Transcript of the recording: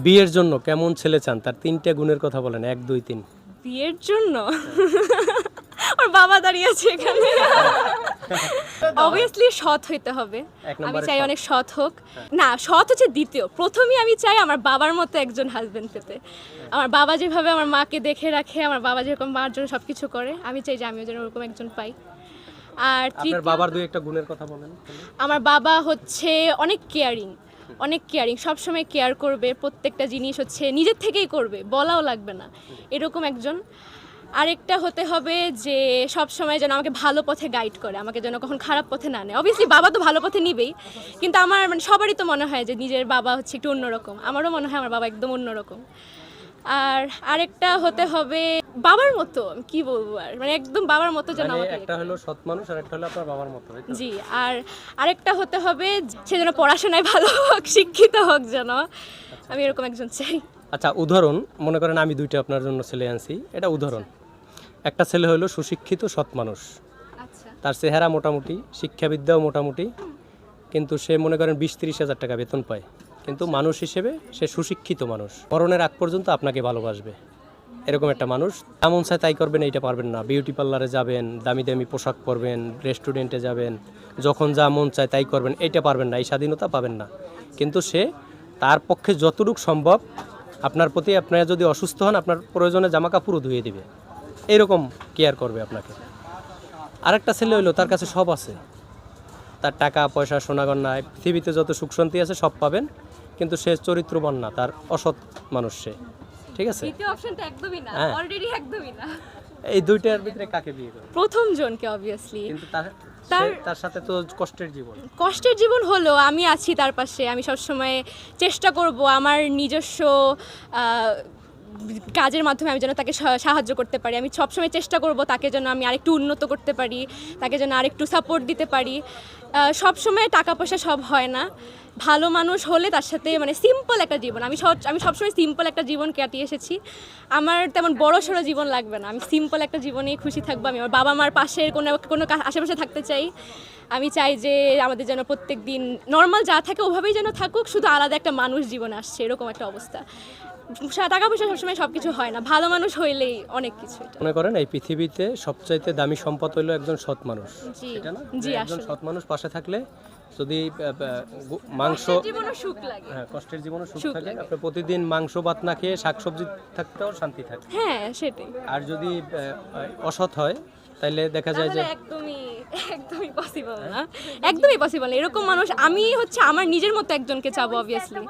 বিয়ের জন্য কেমন ছেলে চান তার তিনটে গুণের কথা বলেন, 1 2 3। বিয়ের জন্য ওর বাবা দাঁড়িয়ে আছে এখানে। অবভিয়াসলি সৎ হইতে হবে। এক আমি নম্বরে চাই সৎ। অনেক সৎ হোক। না, সৎ হচ্ছে দ্বিতীয়। প্রথমেই আমি চাই আমার বাবার মতো একজন হাজবেন্ড পেতে। আমার বাবা যেভাবে আমার মাকে দেখে রাখে, আমার বাবা যেরকম মার জন্য সবকিছু করে, আমি চাই যে আমিও যেন ওরকম একজন পাই। আর আপনার বাবার দুই একটা গুণের কথা বলেন। আমার বাবা হচ্ছে অনেক কেয়ারিং, সবসময় কেয়ার করবে, প্রত্যেকটা জিনিস হচ্ছে নিজের থেকেই করবে, বলাও লাগবে না, এরকম একজন। আরেকটা হতে হবে যে সব সময় যেন আমাকে ভালো পথে গাইড করে, আমাকে যেন কখন খারাপ পথে না নেয়। অবভিয়াসলি বাবা তো ভালো পথে নিবেই, কিন্তু আমার মানে সবারই তো মনে হয় যে নিজের বাবা হচ্ছে একটু অন্যরকম। আমারও মনে হয় আমার বাবা একদম অন্যরকম। আর আরেকটা হতে হবে বাবার মতো, কি বলবো আর, মানে একদম বাবার মতো যেন মানে আমাকে। একটা হলো সৎ মানুষ আর একটা হলো আপনার বাবার মতো, তাই তো? জি, আর আরেকটা হতে হবে সে যেন পড়াশোনায় ভালো হোক, শিক্ষিত হোক যেন, আমি এরকম একজন চাই। আচ্ছা, উদাহরণ মনে করেন আমি দুইটা আপনার জন্য ছেলে আনছি, এটা উদাহরণ। একটা ছেলে হলো সুশিক্ষিত সৎ মানুষ, আচ্ছা, তার চেহারা মোটামুটি, শিক্ষাবিদ্যাও মোটামুটি, কিন্তু সে মনে করেন 20-30 হাজার টাকা বেতন পায়, কিন্তু মানুষ হিসেবে সে সুশিক্ষিত মানুষ, মরণের আগ পর্যন্ত আপনাকে ভালোবাসবে, এরকম একটা মানুষ। যেমন চায় তাই করবেন এইটা পারবেন না। বিউটি পার্লারে যাবেন, দামি দামি পোশাক পরবেন, রেস্টুরেন্টে যাবেন, যখন যা মন চায় তাই করবেন, এইটা পারবেন না, এই স্বাধীনতা পাবেন না। কিন্তু সে তার পক্ষে যতটুকু সম্ভব আপনার প্রতি, আপনারা যদি অসুস্থ হন আপনার প্রয়োজনে জামা কাপড়ও ধুয়ে দিবে, এইরকম কেয়ার করবে আপনাকে। আরেকটা ছেলে হইলো তার কাছে সব আছে, তার টাকা পয়সা সোনাগন্যা, পৃথিবীতে যত সুখ শান্তি আছে সব পাবেন, কিন্তু সে চরিত্রবান না, তার অসৎ মানুষ সে, ঠিক আছে? দ্বিতীয় অপশনটা একদমই না, হ্যাঁ। অলরেডি একদমই না। এই দুইটার ভিতরে কাকে বিয়ে করবে? প্রথম জনকে অবভিয়াসলি। কিন্তু তার- তার সাথে তো কষ্টের জীবন। কষ্টের জীবন হলো আমি আছি তার পাশে, আমি সবসময় চেষ্টা করব আমার নিজস্ব আহ, কাজের মাধ্যমে আমি যেন তাকে সাহায্য করতে পারি। আমি সবসময় চেষ্টা করব তাকে যেন আমি আরেকটু উন্নত করতে পারি, তাকে যেন আরেকটু সাপোর্ট দিতে পারি। সবসময় টাকা পয়সা সব হয় না, ভালো মানুষ হলে তার সাথে মানে সিম্পল একটা জীবন। আমি সবসময় সিম্পল একটা জীবন কাটিয়ে এসেছি। আমার তেমন বড় সড়ো জীবন লাগবে না, আমি সিম্পল একটা জীবনেই খুশি থাকবো। আমি আমার বাবা মার পাশে কোনো আশেপাশে থাকতে চাই। আমি চাই যে আমাদের যেন প্রত্যেক দিন নর্মাল যা থাকে ওভাবেই যেন থাকুক, শুধু আলাদা একটা মানুষ জীবনে আসছে এরকম একটা অবস্থা। টাকা পয়সা সবসময় সব কিছু হয় না, ভালো মানুষ হইলেই অনেক কিছু। মনে করেন এই পৃথিবীতে সবচাইতে দামি সম্পদ হলো একজন সৎ মানুষ, জি, এটা না? জি, যে একজন আসলে। সৎ মানুষ পাশে থাকলে যদি মাংস, জীবনও সুখ লাগে। হ্যাঁ, কষ্টের জীবনে সুখ সুখ থাকে, লাগে। আপনি প্রতিদিন মাংস ভাত না খেয়ে শাকসবজি থাকতেও শান্তি থাকে। হ্যাঁ, সেটাই। আর যদি অসৎ হয় তাহলে দেখা যায় যে তাহলে একদমই পসিবল না, একদমই পসিবল না। এরকম মানুষ আমি হচ্ছে আমার নিজের মতো একজনকে চাবো অবভিয়াসলি।